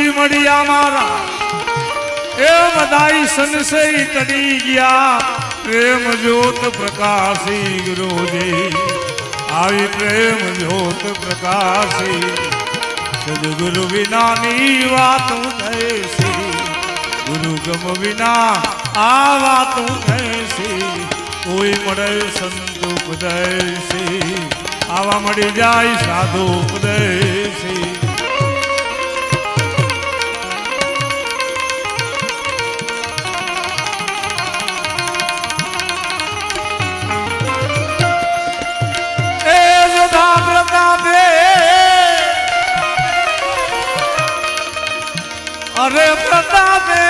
ગુરુજી મળ્યા મારા એ બધાઈ સંશય તડી ગયા પ્રેમ જ્યોત પ્રકાશી ગુરુજી આવી પ્રેમ જ્યોત પ્રકાશી સદગુરુ વિનાની વાતો કહેશી ગુરુ ગમ વિના આ વાતો કહેશી કોઈ મળે સંત ઉપદેશી આવા મળી જાય સાધુ ઉપદેશી અરે પ્રતાપે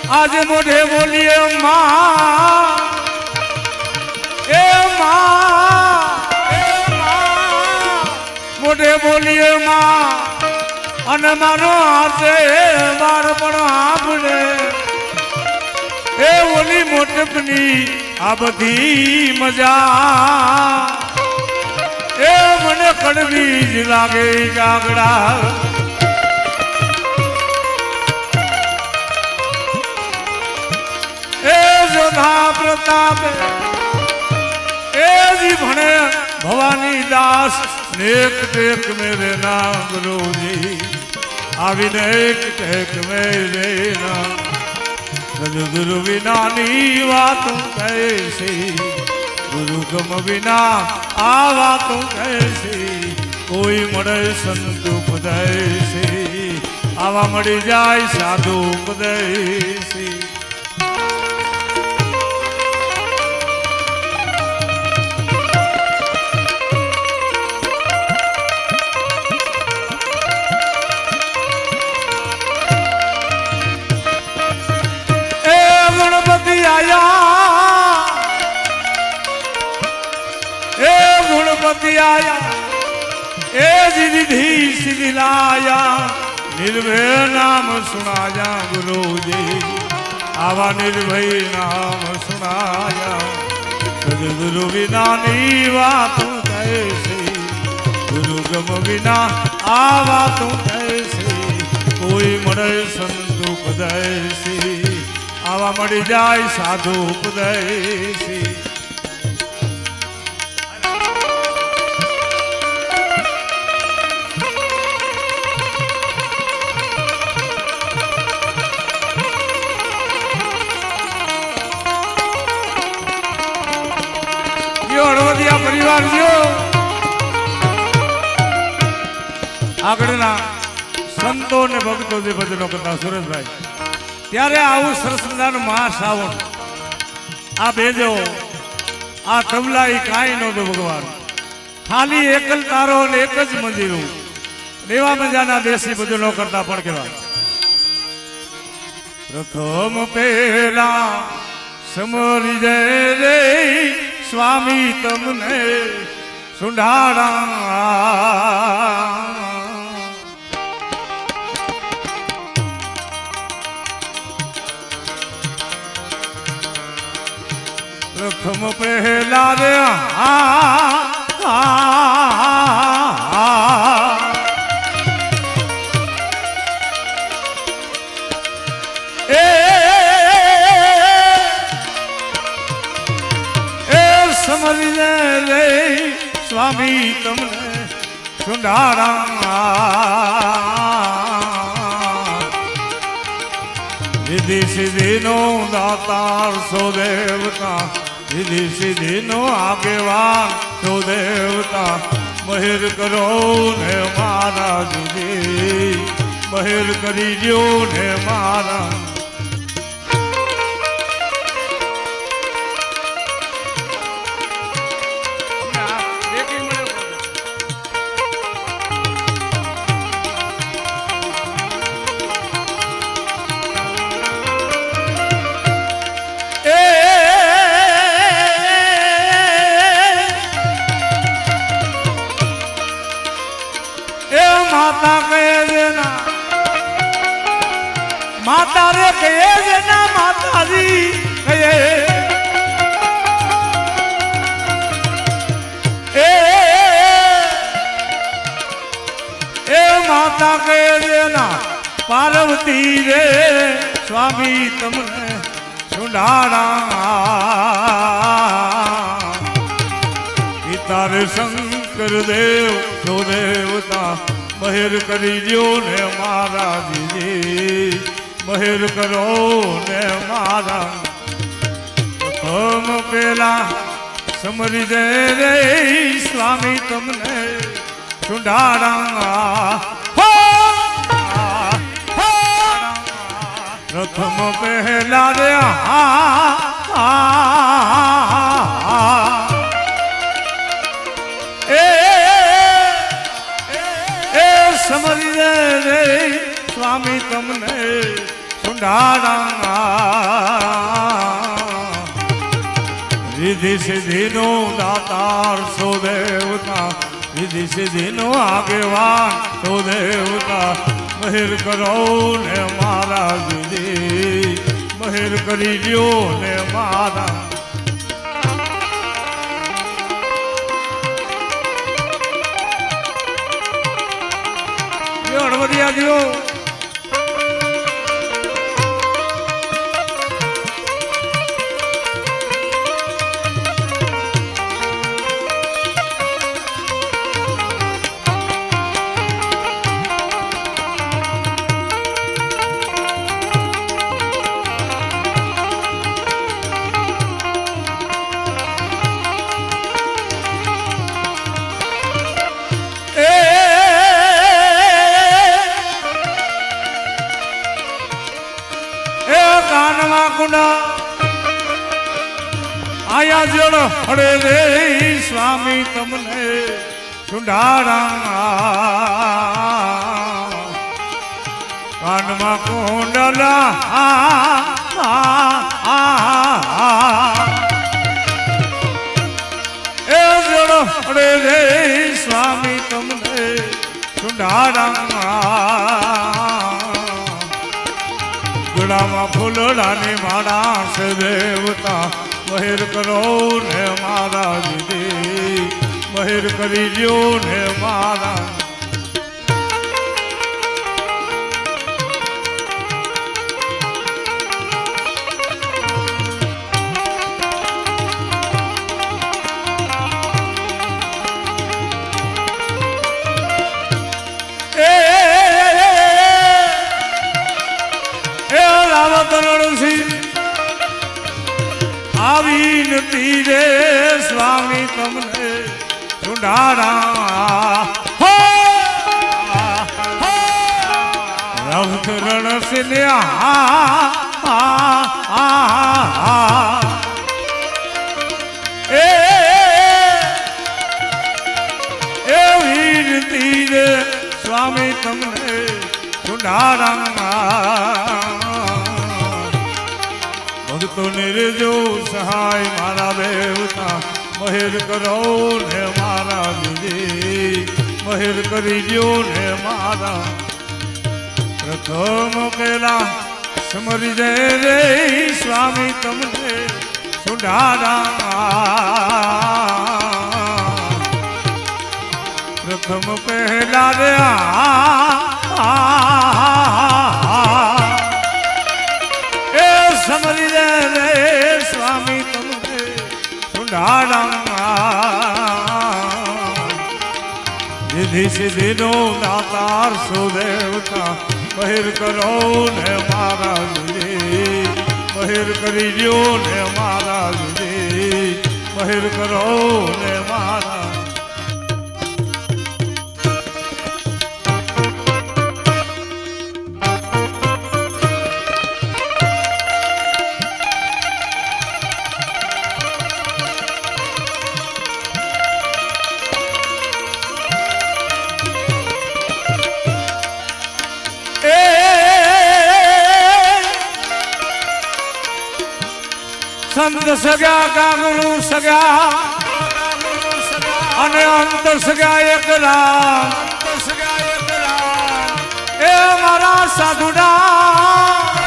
આજે મોઢે બોલીએ માં એ માં મોઢે બોલીએ માં અને મારો હાથે બાર પણ આપણે એ ઓલી મોટપની આ બધી મજા એ મને કડવી જ લાગે જાગડા એ જોધા પ્રતાપ એ જી ભણે ભવાની દાસ नेक टेक मेरे नाम गुरुजी आविने एक टेक मेरे नाम सदगुरु विना नी वातों कैसी गुरु गम विना आ वातों कैसी कोई मरे संत उपदेशी आवा मड़ी जाय साधु उपदेशी आया ए रिधि सिदिलाया निर्भय नाम सुनाया गुरुजी आवा निर्भय नाम सुनाया सदगुरु विना नी वातों कैसी गुरु गम विना आ वातों कैसी कोई मरे संत उपदेशी आवा मड़ी जाय साधु उपदेशी હળવદિયા પરિવાર આગળના સંતો ને ભક્તો જે ભજનો કરતા સુરેશભાઈ ત્યારે આવું સરસ મજાનું મહાશ્રાવણ આ બેજો આ તબલા એ કાંઈ નહોતું ભગવાન ખાલી એકલ તારો અને એક જ મંદિરું દેવા મજાના દેશી ભજનો કરતા પણ કેવા પ્રથમ પેલા સમરી જય રે स्वामी तमने सुंढाड़ा प्रथम पहला रे समझने रे स्वामी तुमने सुंडारा रिधि सिद्धि नो दातार सो देवता रिधि सिद्धि नो आगेवान सो देवता महिर करो ने मारा जी महिर करी जो ने मारा माता कह देना માતા રે કહે છે ના માતાજી કહે એ માતા કહે છે ના પાર્વતી રે સ્વામી તમને સુંડાણા તારે શંકર દેવ તો દેવતા મહેર કરી લ્યો ને મહારાજજી મહેર કરો ને મારા તમ પેલા સમરી દે રે સ્વામી તમને સુંડાણા પ્રથમ પહેલા રે સમરી રે સ્વામી તમને સુંડાણા રીધિ સિદ્ધિ નો દાતાર સો દેવતા રીધિ સિદ્ધિ નો આગેવાન સો દેવતા મહેર કરો ને મારા દીદી મહેર કરી લ્યો ને મારા અડવડિયા જીઓ આયા જળ હડે રે સ્વામી તમને સુંડાણા કાનમાં કુંડલા એ જળ હડે રે સ્વામી તમને સુંડાણા ગળામાં ફૂલડાની માળા છે દેવતા મહેર કરો ને મારા દીદી મહેર કરી લ્યો ને મારા આવી નથી રે સ્વામી તમને સુંડાણા રવત રણસિન્યા એ વીરતી રે સ્વામી તમને સુંડાણા ભક્તો નિર્જો સહાય મારા દેવતા મહેર કરો ને મારા દીદી મહેર કરી લ્યો ને મારા પ્રથમ પેલા સમરી જય રે સ્વામી તમને સુંડાણા પ્રથમ પહેલા રે સમરી રે સ્વામી તમને સુંડાણા રીધિ સિદ્ધિ નો દાતાર સો દેવતા મહેર કરો ને મારા દીદી મહેર કરી લ્યો ને મારા દીદી મહેર કરો ને મારા સંત સગા કાગળુ સગા અને અંતર સગા એક રામ એ મારા સાધુડા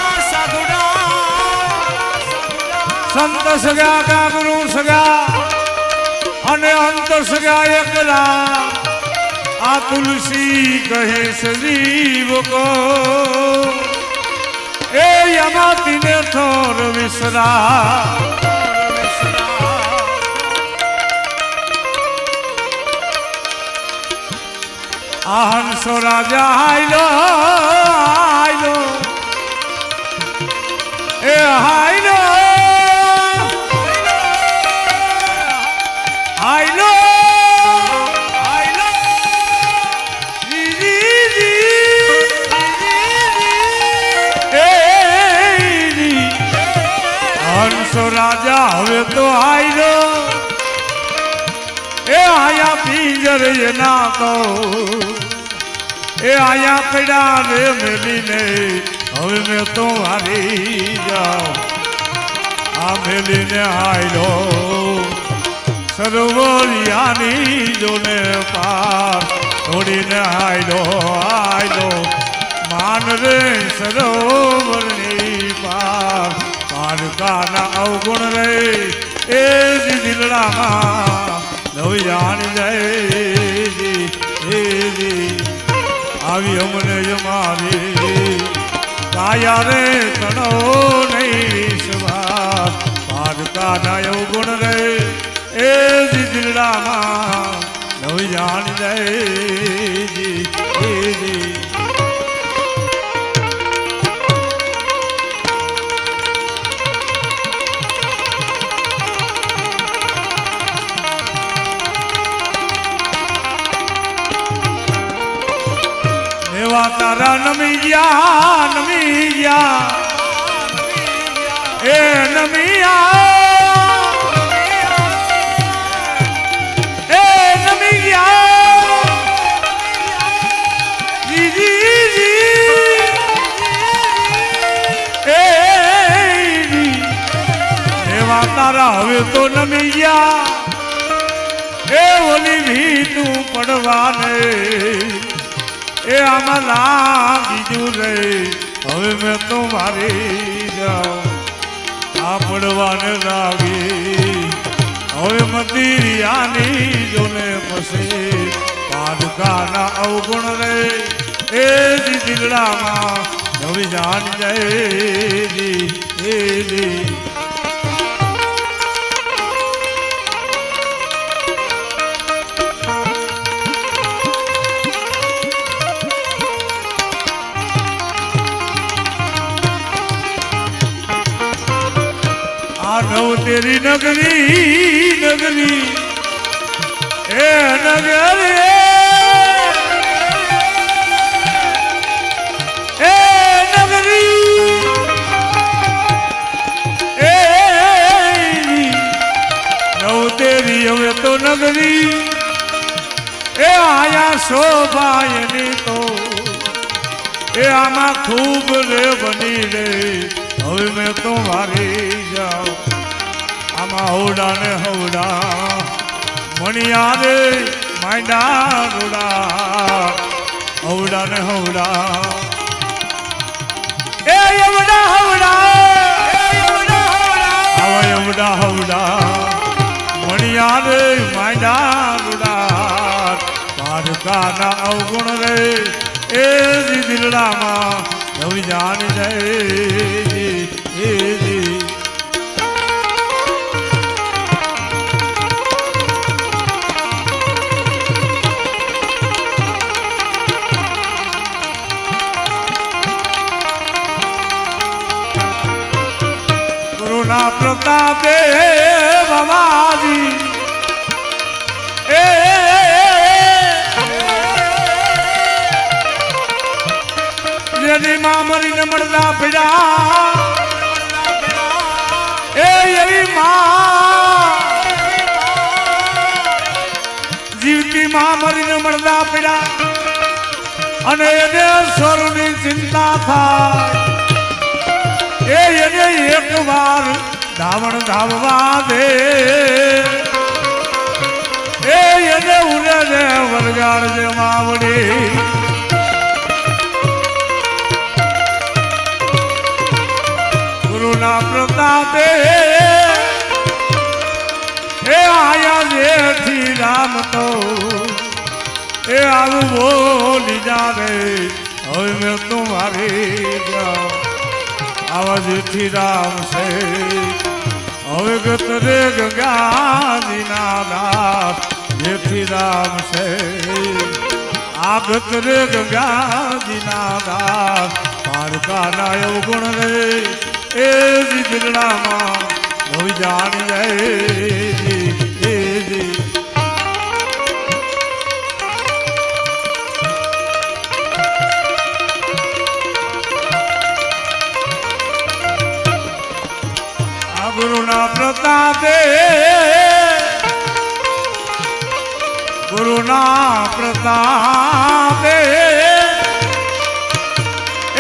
સંત સગા કાગરુ સગા અને અંત સગા એકલા આ તુલસી કહે સજીવ કો એ યમાતી ને થોર વિસરા હંસો રાજા હાઈલો હાઈલો એ હાઈલો હાઈલો હાઈલો હંસો રાજા હવે તો હાઈલો એ આયા પિંજર ના તો એ આયા પડ્યા રે મેલીને હવે મેં તો હારી જાઉં આ મેલીને હાયલો સરોવરિયાની જોને પાર છોડીને હાયલો હાયલો માન રે સરોવરની પાર પારકાના અવગુણ રે એ દિલડામાં નવી જાણી જાય આવી અમને મારી કાયા રે તણો નહીં સવા પારકા ના ગુણ રે એ દિલડામાં નવી જાણી જાય તારા નમી ગયા એ નમિયા એ નમી ગયા એવા તારા હવે તો નમી ગયા એ ઓલી ભી તું પડવાને એ આમાં લાગી રે હવે મેં તો મારી જાઉં આ પડવાને લાગી હવે મદિરિયાની જોને પછી પાદકાના અવગુણ રે એ દિલડામાં નવી જાન જાય નવ તેરી નગરી નગરી એ નગરી એ નગરી એ નવ તેરી હવે તો નગરી એ આયા શોભાયની તો એ આમાં ખૂબ રે બની રે હવે મેં તો મારી જાઉં આમાં હવડા ને હવડા મણિયા રે માંડા રોડા હવડા ને હવડા એ હવડા હવડા હવડા હવડા મણિયા રે માંડા રોડા પારકાના અવગુણ રે એ દિલડામાં નવી જાન જાય ગુરુના પ્રતાપે બાબાજી એ જેની માં મરીને મળતા પડ્યા એ એવી માં જીવતી માં મરીને મળતા પડ્યા અને એને સ્વરની ચિંતા થાય એને એક વાર ધાવણ ધાવવા દે એને ઉરે રે વરગાડ જે માવડી ગુરુના પ્રતાપે રામ તો એ આવું બોલી જા રે હવે મેં તમારી આવા જેઠી રામ છે હવે ગત રે ગંગાજીના દાસ જેઠી રામ છે આગત રે ગંગાજીના દાસ પારકાના અવગુણ રે એ દિલડામાં નવી જાણી જાય ગુરુના પ્રતાપે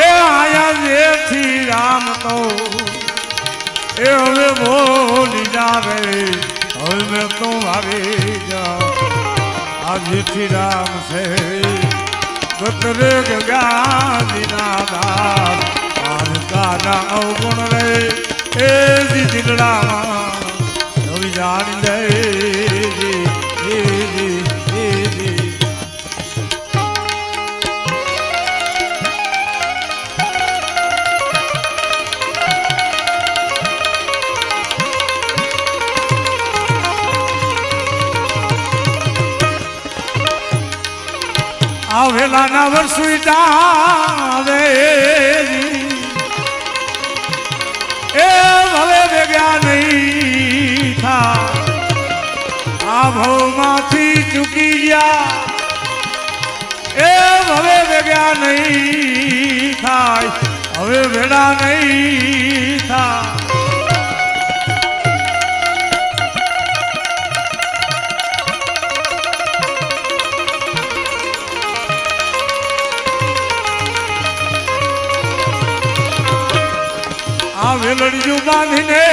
એ આયા જેઠી રામ તો એ હવે બોલી જા રે હવે મેં તો આવી જા આ જેઠી રામ છે ગતરે ગંગાજીના દાસ પારકાના અવગુણ રે એ દિલડામાં નવી જાણી જાય આવેલાના વર્ષુઈટા રે એ ભવે ભેગા નહીં થા આ ભવમાંથી ચૂકી ગયા એ ભવે ભેગા નહીં થાય હવે ભેડા નહીં થા વેલડિયું બાંધીને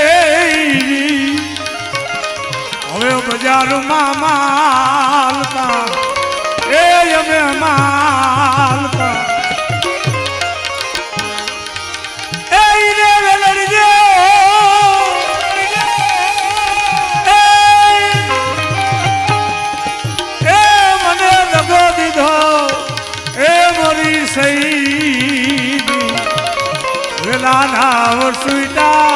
હવે બજારમાં માલતા એ અમે માલતા એ રે વેલડિયો એ મને દગો દીધો એ મોરી સહી વેલાના વર્ષુઈટા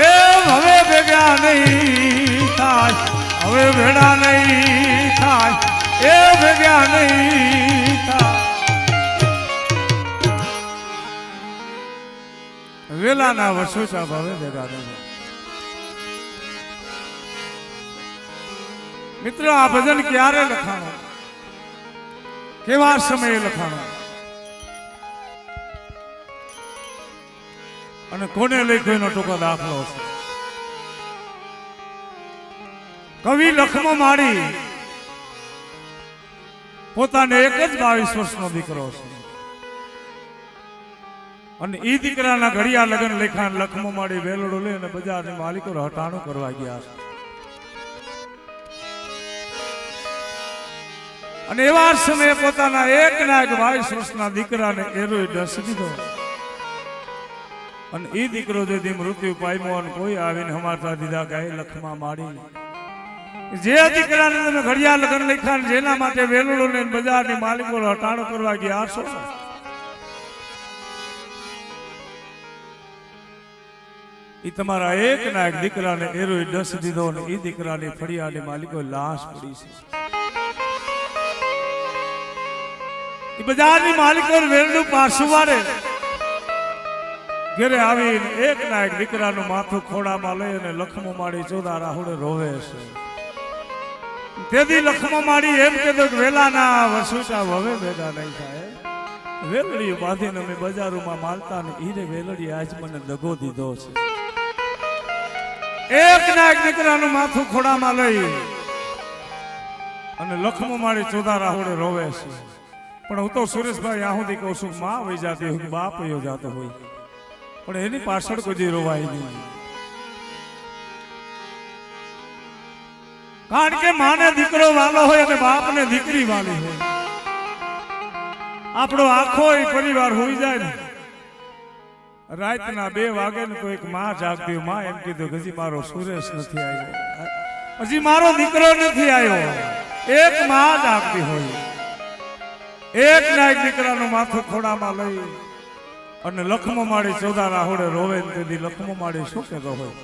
એ હવે ભેગા નહીં થાય હવે ભેડા નહીં થાય એ ભેગા નહીં થાય વેલાના વર્ષુઈટા હવે ભેગા નહીં. મિત્રો આ ભજન ક્યારે લખાણો કેવા સમયે લખાણો અને કોને લખ્યો એનો ટૂંકો દાખલો છે. કવિ લખમો માડી પોતાને એક જ 22 વર્ષનો દીકરો છે અને ઈ દીકરાના ઘડિયા લગ્ન લેખાન લખમો માડી વેલડો લે અને બજારની માલિકો હટાણું કરવા ગયા છે. અને એવા સમયે પોતાના એક ના એક 22 વર્ષના દીકરાને એરોય ડસ દીધો અને એ દીકરો જે મૃત્યુ પામ્યો અને કોઈ આવીને હમારતા દીધા કે લખમાં માડી જે દીકરાને તમે ઘડિયા લગ્ન લખ્યા જેના માટે વેલુડો ને બજારની માલિકો હટાણો કરવા ગયા છો એ તમારા એક ના એક દીકરાને એરોય ડસ દીધો અને એ દીકરાની ફળિયાની માલિકો લાશ પડી છે. એ બજારની માલિકો વેલડું પાછું વાળે ઘેરે આવીને એક ના એક દીકરાનું માથું ખોડામાં લઈ અને લખમો માડી ચોદા રાહુડે રોવે છે. તેથી લખમો માડી એમ કીધું કે વેલાના વર્ષુટા હવે ભેગા નહીં થાય વેલડી બાંધીને અમે બજારોમાં માલતા ને ઈરે વેલડી આજ મને દગો દીધો છે. એક ના એક દીકરાનું માથું ખોડામાં લઈ અને લખમો માડી ચોદા રાહુડે રોવે છે. પણ હું તો સુરેશભાઈ આ સુધી કહું છું માં વહી જાતી હોય બાપ વયો જાતો હોય પણ એની પાછળ કોઈ રોવાય નહીં. કારણ કે માને દીકરો વાલો હોય અને બાપને દીકરી વાલી હોય. આપણો આખો પરિવાર હોઈ જાય ને રાતના 2 વાગે ને કોઈક માં જાગતી માં એમ કીધું કે હજી મારો સુરેશ નથી આવ્યો પછી મારો દીકરો નથી આવ્યો. એક માં જ આપતી હોય. એક ના એક દીકરાનું માથું ખોડામાં લઈ અને લખમો માડી ચોદારા હોડે રોવે તેથી લખમો માડી શું કહેતો હોય.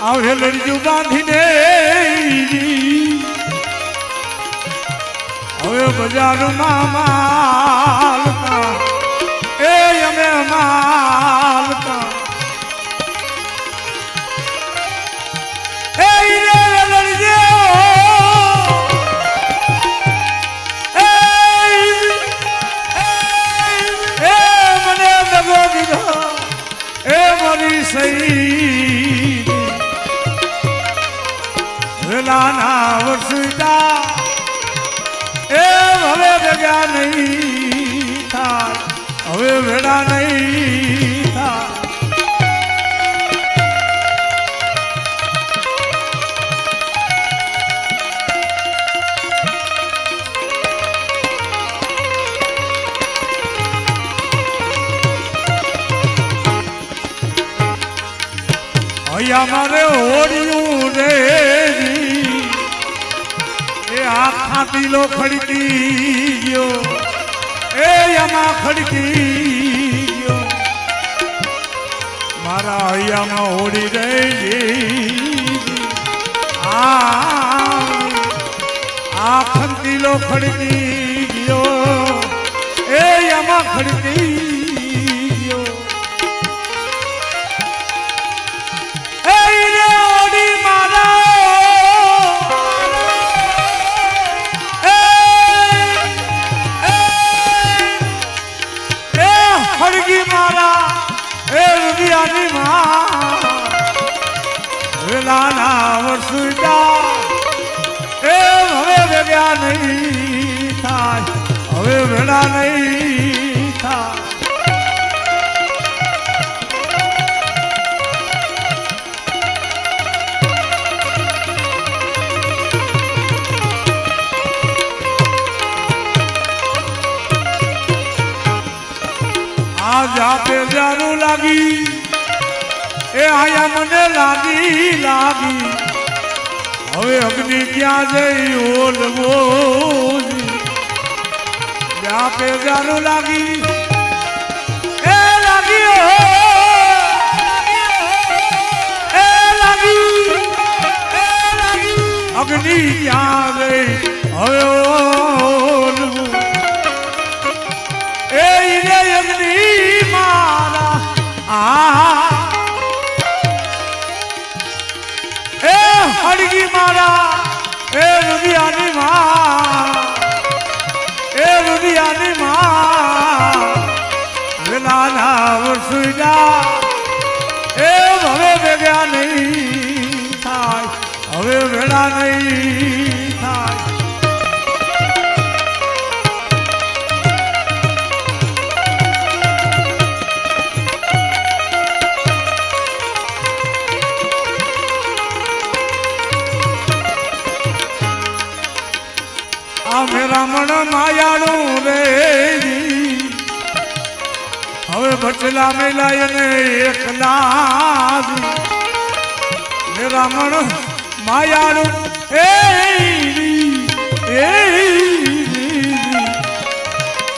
આવે લડજુ બાંધીને હવે બજારમાં માલતા એ અમે માલતા એ લડજે મને દગો દીધો એ મારી સહી વેલાના વર્ષુતા એ હવે ભેગા નહીં થાય હવે વેડા નહીં થાય. અહીંયા મારે હોડિયું રે આખા તિલો ખડકી ગયો એ યમા ખડકી ગયો મારા હૈયામાં હોડી રહી આખા તિલો ખડકી ગયો એ યમા ખડકી ગયો એ હોડી મારા વેલાના વર્ષુતા એ હવે ભેગા નહીં થાય હવે ભેડા નહીં થાય. આ જાતે જારું લાગી એ આયા મને લાગી લાગી હવે અગ્નિ ક્યાં જઈ ઓલવો જાતે જારું લાગી એ લાગી એ લાગી અગ્નિ ક્યાં ગઈ હવે ઓલવું એ અગ્નિ મારા હડગી મારા એ રુદિયાની માં એ રુદિયાની માં વેલાના વર્ષુડા એ હવે ભેગા નહીં થાય હવે ભેડા નહીં થાય. રામણ માયાળું રે હવે ભટલા મેલાય ને એકલા રામણ માયાળું એ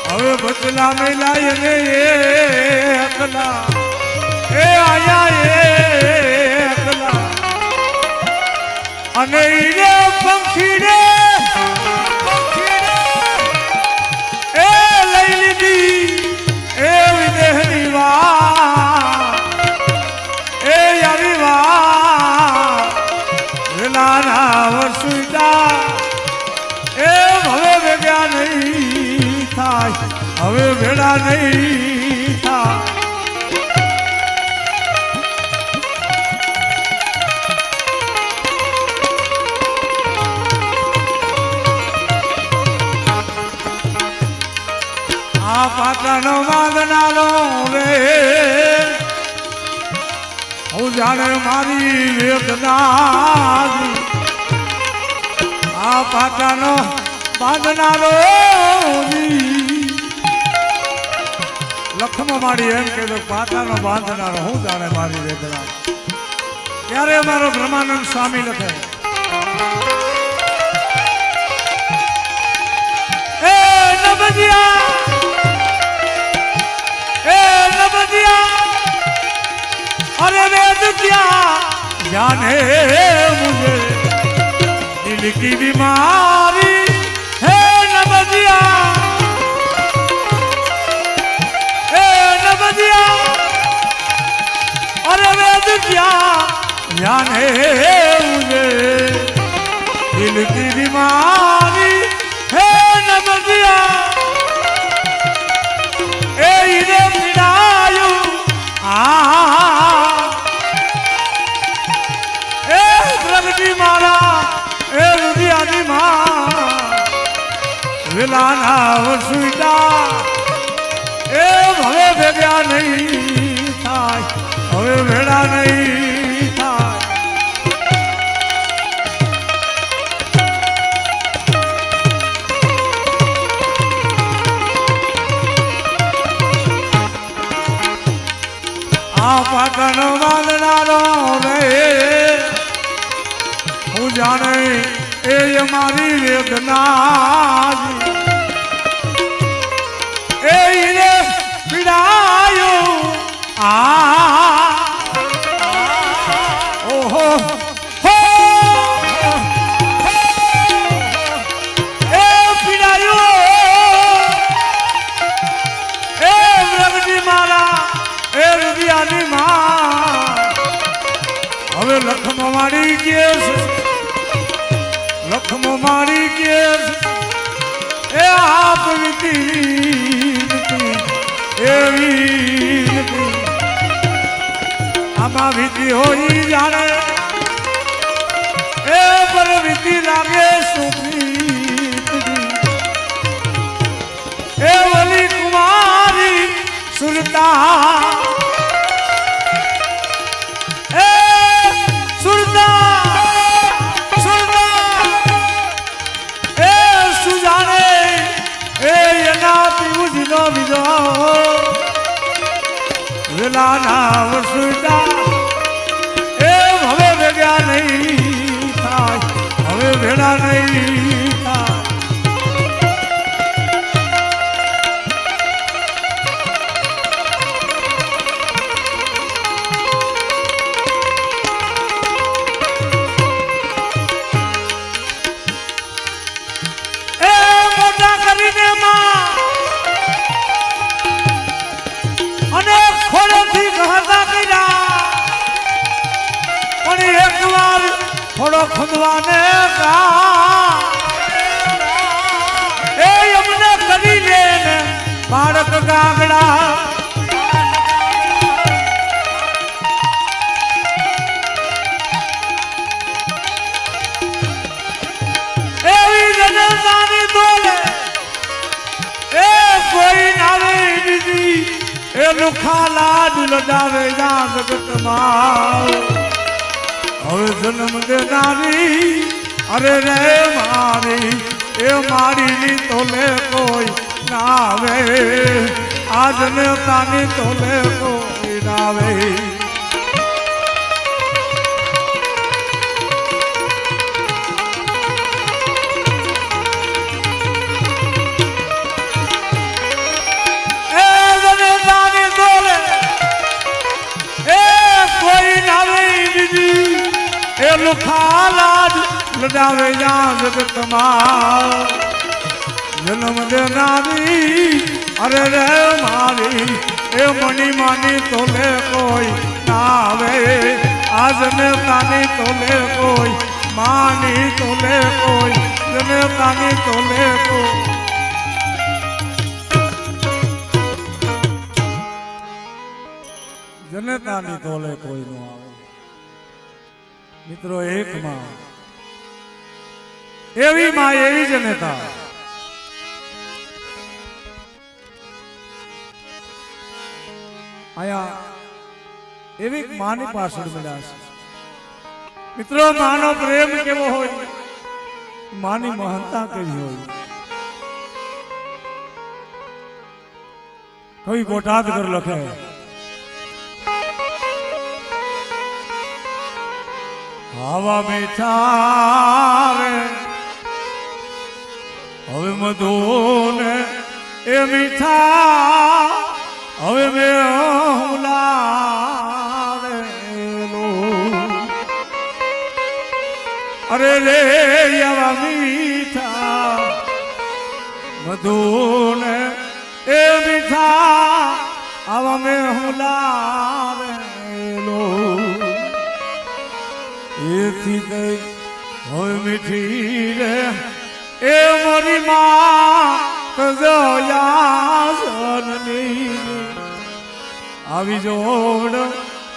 હવે ભટલા મેલાય ને એકલા એ આયા એકલા અને ઈરે પંખી રે હવે ભેડા નહીં થાય. આ પાટણ વાદનાલો રે હું જાણે મારી વેદના આ પાટાનો બાંધનારો લખમાં માડી એમ કહેતો પાટાનો બાંધનારો હું જાણે મારી વેદના. ત્યારે મારો બ્રહ્માનંદ સ્વામી લખે એ નબદિયા अरे वेद क्या जाने मुझे दिल की बीमारी है नबदिया अरे वेद क्या जाने मुझे दिल की बीमारी है नबदिया रे मिलायू प्रगति मारा ए रुदियानी मां विलाना वसुईटा ए भवे भेग्या नहीं थाय भवे भेड़ा नहीं थाय आ पाटण बांधनारो रे હું જાણે એ મારી વેદના એ રે પીડાયો ઓહો હો એ પીડાયો એ વ્રગજી મારા એ રુદિયાની માં હવે લખમાં મારી કે લખમાં મારી કે એ આપ એવી આમાં વિધિ હોઈ જાણે એ પર વિધિ લાગે સુખી એ વલી કુમારી સુરતા વેલાના વસુડા એ હવે ભેગા નહીં થાય હવે ભેડા નહીં થાય એ મોટા કરીને માં અને ખોડેથી ગહતા કર્યા પણ એક વાર થોડો ખંદવાને એ અમને કરી લે ને બાળક ગાગડા એવી જનતાની દોલે એ કોઈ નાવે બીજી એ લુખા લાડ લડાવે યા જગતમાં હવે જન્મ દેનારી અરે રે મારી એ મારી તોલે કોઈ ના આવે આ જનતાની તોલે કોઈ ના આવે લુખા લાડ લડાવે યા જગતમાં જન્મ દેનારી અરે રે મારી એ મણી માની તોલે કોઈ ના આવે આ જનતાની તોલે કોઈ માની તોલે કોઈ જનતાની તોલે કોઈ જનતાની તોલે કોઈ નો આવે મિત્રો એક માં એવી જનતા આયા એવી માની પાછળ મળ્યા છે મિત્રો માનો પ્રેમ કેવો હોય માની મહાનતા કેવી હોય. કવિ કોટાદકર લખે હવા મીઠા રે હવે મધુને એ મીઠા હવે મેં અરે રે આવા મીઠા મધુને એ મીઠા આવા મેં હુલારેલો એથી ગઈ હોય મીઠી રે એ મારી માં જયાસનની આવી જોડ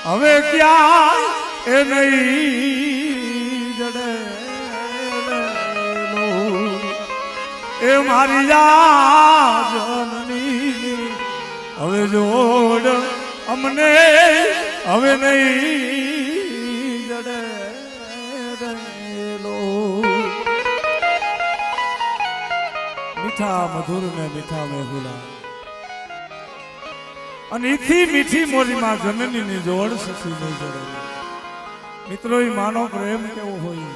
હવે ક્યાં એ નહીં જડે એ મારી જનની હવે જોડ અમને હવે નહીં જડે મીઠા મધુર ને મીઠા મેહુલા અને ઈથી મીઠી મોરીમાં જનની ની જોડ સસી નહીં જડે. મિત્રો એ માનો પ્રેમ કેવો હોય,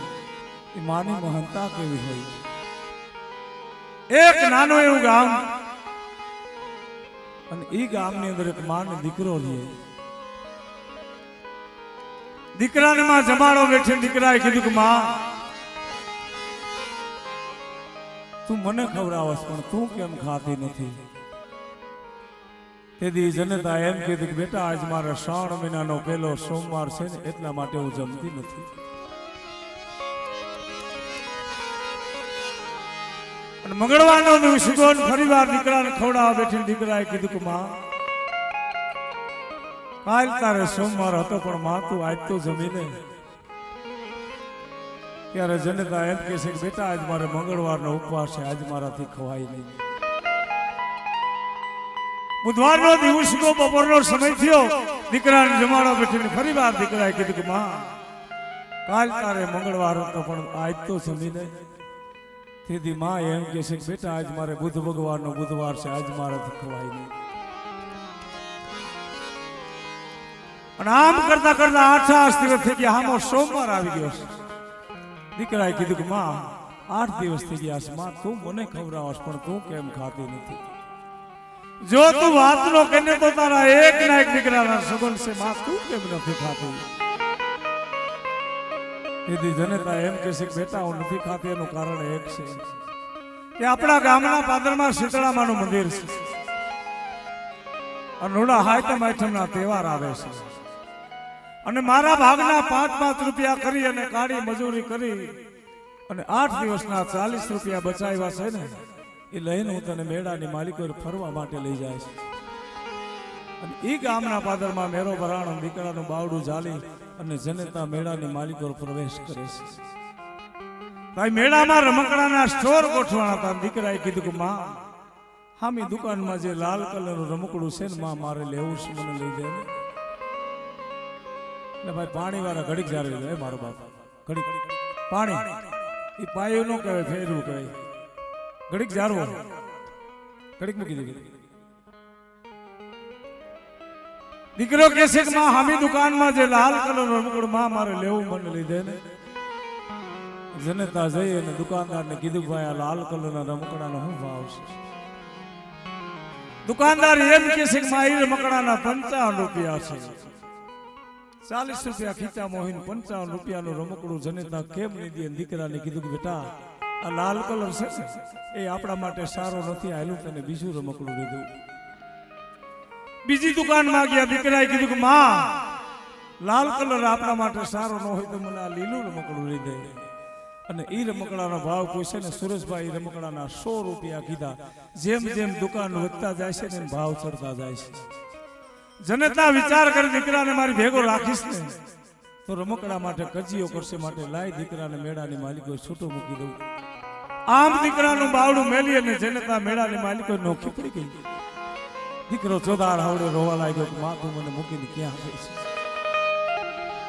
એ માની મહાનતા કેવી હોય. એક નાનો એવું ગામ અને ઈ ગામની અંદર એક માં ને દીકરો રહે. દીકરાને માં જમાડો બેઠે દીકરાએ કીધું કે માં તું મને ખવડાવસ પણ તું કેમ ખાતી નથી. તેથી જનતા એમ કીધું કે બેટા આજ મારા શ્રાવણ મહિનાનો પહેલો સોમવાર છે ને એટલા માટે હું જમતી નથી. અને મંગળવારનો દિવસ ફરી વાર દીકરાને ખવડાવવા બેઠી દીકરાએ કીધું કે માં કાલ તારે સોમવાર હતો પણ માં તું આજ તો જમી લે. ત્યારે જનતા એમ કહે છે કે બેટા આજ મારે મંગળવારનો ઉપવાસ છે, આજ મારાથી ખવાય નહીં. બુધવારનો દિવસ બપોરનો સમય થયો, દીકરાને જમાડવા બેઠીને ફરી વાર દીકરાએ કીધું કે માં કાલ તારે મંગળવાર હતો પણ આજ તો જમી લે. તેથી માં એમ કહે છે કે બેટા આજ મારે બુધ ભગવાનનો બુધવાર છે, આજ મારાથી ખવાય નહીં. અને આમ કરતા કરતા 8 દિવસ થઈ ગયા, આમો સોમવાર આવી ગયો છે. દીકરાએ કીધું કે માં 8 દિવસ થઈ ગયા છે, માં તું મને ખવડાવસ પણ તું કેમ ખાતી નથી. જો તું વાત નો કરીને તો તારા એક ના એક દીકરાના સગન છે, માં તું કેમ નથી ખાતી. તેથી જનતા એમ કહે છે કે બેટા હું નથી ખાતી એનું કારણ એક છે કે આપણા ગામના પાદરમાં શીતળામાનું મંદિર છે. અનોડા હાયતમ આઠમના તહેવાર આવે છે અને મારા ભાગના 5 રૂપિયા કરી અને કાળી મજૂરી કરી અને 8 દિવસના 40 રૂપિયા બચાવ્યા છે ને એ લઈને હું તને મેળાની માલિકો ફરવા માટે લઈ જાય છે. અને એ ગામના પાદરમાં મેરો ભરાણો દીકરાનું બાવડું ઝાલી અને જનતા મેળાની માલિકો પ્રવેશ કરે છે. ભાઈ મેળામાં રમકડાના સ્ટોર ગોઠવાના હતા. દીકરાએ કીધું કે માં હામી દુકાનમાં જે લાલ કલરનું રમકડું છે ને માં મારે લેવું છે, મને લઈ દે ને. ભાઈ પાણી વાળા ઘડીક જાળવી દે મારો બાપ, ઘડીક પાણી એ પાયું નો કહેવાય, ફેરવું કહેવાય. ઘડીક જાળવો, ઘડીક મૂકી દીધી. દીકરો કહે છે કે માં હામી દુકાનમાં જે લાલ કલરનું રમકડું માં મારે લેવું, મને લઈ દે ને. જનતા જઈ અને દુકાનદારને કીધું ભાઈ આ લાલ કલરના રમકડાનો શું ભાવ છે. દુકાનદાર એમ કહે છે કે માં એ રમકડાના 55 રૂપિયા છે. 40 રૂપિયા ખીચા મોહીને 55 રૂપિયાનું રમકડું જનતા કેમ નહીં દે. દીકરાને કીધું કે બેટા આ લાલ કલર છે એ આપણા માટે સારો નથી, આયલું તને બીજું રમકડું લીધું. બીજી દુકાનમાં ગયા. દીકરાએ કીધું કે માં લાલ કલર આપણા માટે સારો ન હોય તો મને આ લીલું રમકડું લઈ દે. અને એ રમકડાનો ભાવ પૂછે ને સુરેશભાઈ રમકડાના 100 રૂપિયા કીધા. જેમ જેમ દુકાન વધતા જાય છે ને ભાવ ચડતા જાય છે. જનતા વિચાર કરે દીકરાને મારી ભેગો રાખીશ ને તો રમકડા માટે કજીઓ કરશે, માટે લાય દીકરાને મેળાની માલિકો છૂટો મૂકી દઉં. આમ દીકરાનું બાવડું મેલી અને જનતા મેળાની માલિકો નોખી પડી ગઈ. દીકરો ચોદાર હાવડે રોવા લાગ્યો કે માં તું મને મૂકીને ક્યાં ગઈ છે.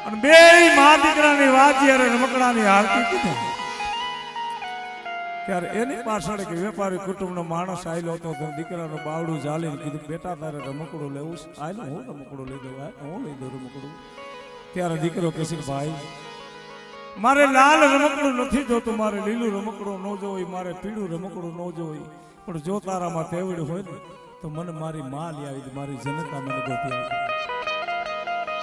અને બે માં દીકરાની વાત જ્યારે રમકડાની હાલતી કીધી ત્યારે એની પાછળ કે વેપારી કુટુંબનો માણસ આવેલો હતો તો દીકરાનું બાવડું ઝાલીને કીધું બેટા તારે રમકડું લેવું છે આયલું હું રમકડું લઈ દઉં હું લઈ દઉં રમકડું ત્યારે દીકરો કહે છે ભાઈ મારે લાલ રમકડું નથી જોતું મારે લીલું રમકડું ન જોઈ મારે પીળું રમકડું ન જોઈ પણ જો તારામાં તેવડું હોય ને તો મને મારી માં લઈ આવી મારી જનતા મને ગોતી આવી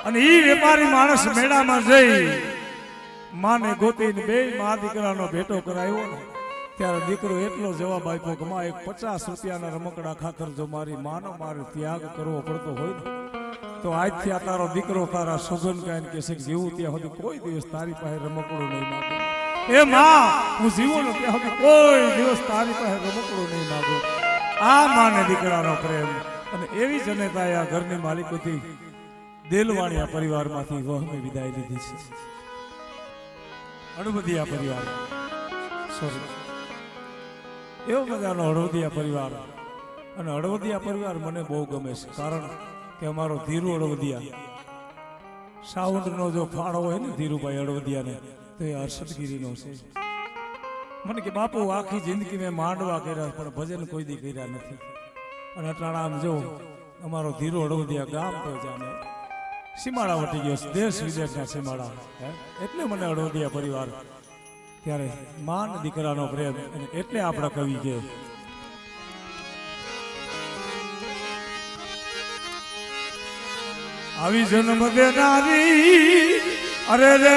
અને ઈ વેપારી માણસ મેળામાં જઈ માને ગોતીને બે મા દીકરાનો ભેટો કરાયો ને ત્યારે દીકરો એટલો જવાબ આપ્યો કે માં એક 50 રૂપિયાના રમકડા ખાતર જો મારી માનો મારે ત્યાગ કરવો પડતો હોય ને તો આજથી આ તારો દીકરો તારા સુગન કાયન કે છે જીવું ત્યાં સુધી કોઈ દિવસ તારી પાસે રમકડું નહીં માગું એ માં હું જીવું ને ત્યાં સુધી કોઈ દિવસ તારી પાસે રમકડું નહીં માગું આ માને દીકરાનો પ્રેમ અને એવી જનતાએ આ ઘરની માલિકોથી દેલવાણિયા પરિવારમાંથી વહમે વિદાય લીધી છે હળવદિયા પરિવાર સોરી એવો મજાનો હળવદિયા પરિવાર અને હળવદિયા પરિવાર મને બહુ ગમે છે કારણ કે અમારો ધીરુ હળવદિયા સાઉન્ડનો જો ફાળો હોય ને ધીરુભાઈ હળવદિયાને તો એ હર્ષદગીરીનો છે મને કે બાપુ આખી જિંદગી મેં માંડવા કર્યા પણ ભજન કોઈ દી કર્યા નથી અને અટાણા આમ જો અમારો ધીરુ હળવદિયા ગામ તો જાણે સીમાડા વટી ગયો દેશ વિદેશના સીમાડા એટલે મને હળવદિયા પરિવાર ત્યારે માન દીકરાનો પ્રેમ એટલે આપણા કવિ કે આવી જન્મ દેનારી અરે રે